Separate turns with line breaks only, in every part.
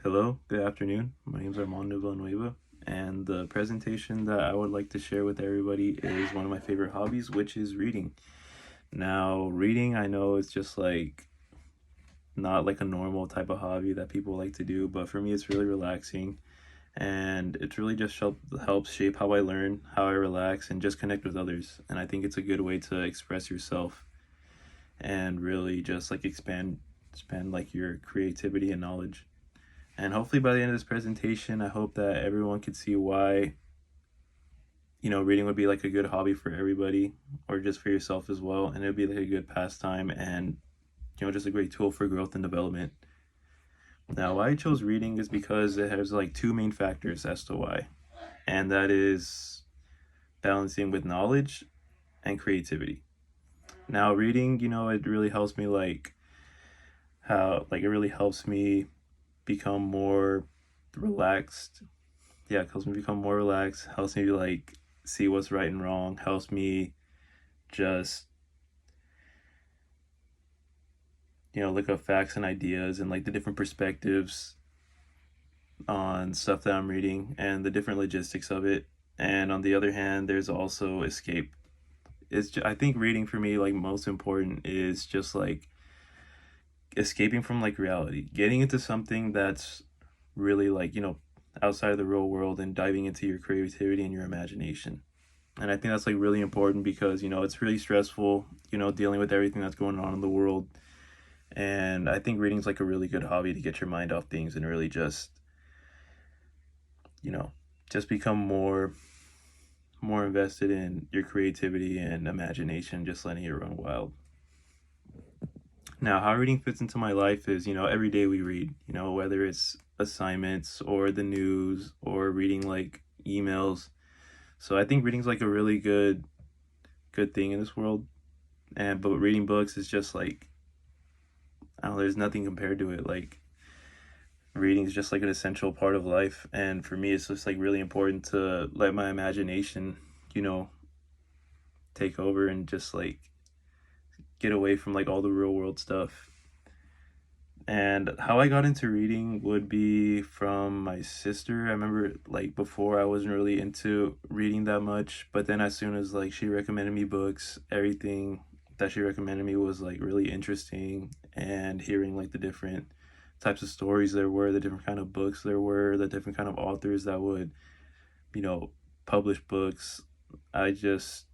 Hello, good afternoon. My name is Armando Villanueva, and the presentation that I would like to share with everybody is one of my favorite hobbies, which is reading. Now, reading, I know it's just like not like a normal type of hobby that people like to do, but for me, it's really relaxing, and it's really just helps shape how I learn, how I relax, and just connect with others. And I think it's a good way to express yourself and really just like expand like your creativity and knowledge. And hopefully by the end of this presentation, I hope that everyone could see why, reading would be like a good hobby for everybody or just for yourself as well. And it would be like a good pastime and, just a great tool for growth and development. Now, why I chose reading is because it has like two main factors as to why. And that is balancing with knowledge and creativity. Now, reading, it really helps me it really helps me become more relaxed. Yeah, it helps me become more relaxed, helps me like see what's right and wrong, helps me just, look up facts and ideas and like the different perspectives on stuff that I'm reading and the different logistics of it. And on the other hand, there's also escape. I think reading for me, like most important is just like escaping from like reality, getting into something that's really like, outside of the real world and diving into your creativity and your imagination. And I think that's like really important because, it's really stressful, dealing with everything that's going on in the world. And I think reading's like a really good hobby to get your mind off things and really you know, just become more invested in your creativity and imagination, just letting it run wild. Now, how reading fits into my life is, every day we read, whether it's assignments or the news or reading like emails. So I think reading's like a really good thing in this world. But reading books is just like, I don't know, there's nothing compared to it. Like reading is just like an essential part of life. And for me, it's just like really important to let my imagination, you know, take over and just like get away from like all the real world stuff. And how I got into reading would be from my sister. I remember like before I wasn't really into reading that much, but then as soon as like she recommended me books, everything that she recommended me was like really interesting, and hearing like the different types of stories there were, the different kind of books there were, the different kind of authors that would, you know, publish books. I just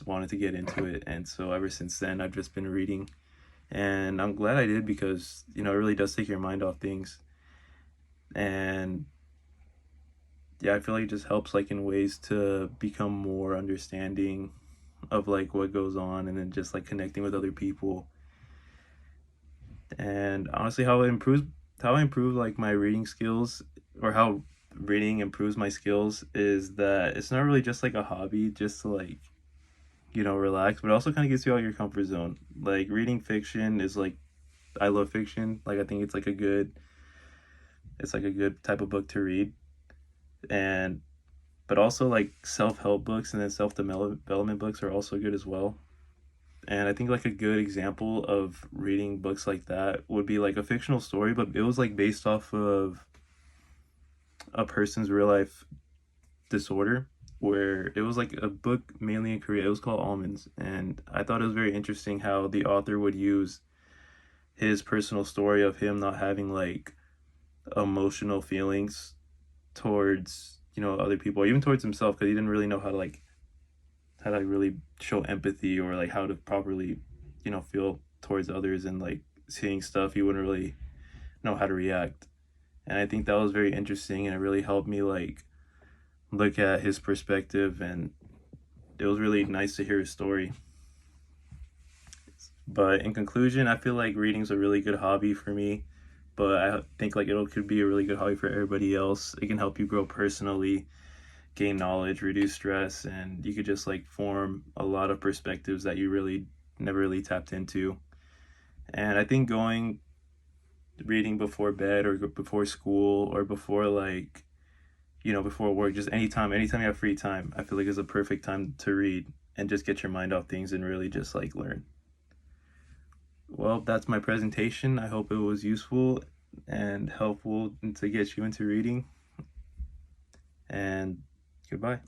wanted to get into it, and so ever since then I've just been reading, and I'm glad I did because it really does take your mind off things. And yeah, I feel like it just helps like in ways to become more understanding of like what goes on, and then just like connecting with other people. And honestly, how I improve like my reading skills, or how reading improves my skills, is that it's not really just like a hobby just to like relax, but it also kind of gets you out of your comfort zone. Like reading fiction is like, I love fiction. Like I think it's like a good type of book to read. And but also like self-help books and then self-development books are also good as well. And I think like a good example of reading books like that would be like a fictional story, but it was like based off of a person's real life disorder, where it was like a book mainly in Korea. It was called Almonds, and I thought it was very interesting how the author would use his personal story of him not having like emotional feelings towards other people, or even towards himself, because he didn't really know how to really show empathy, or like how to properly feel towards others, and like seeing stuff he wouldn't really know how to react. And I think that was very interesting, and it really helped me like look at his perspective, and it was really nice to hear his story. But in conclusion, I feel like reading's a really good hobby for me, but I think like it could be a really good hobby for everybody else. It can help you grow personally, gain knowledge, reduce stress, and you could just like form a lot of perspectives that you really never really tapped into. And I think reading before bed, or before school, or before like before work, just anytime you have free time, I feel like is a perfect time to read and just get your mind off things and really just like learn. Well, that's my presentation. I hope it was useful. and helpful to get you into reading. And goodbye.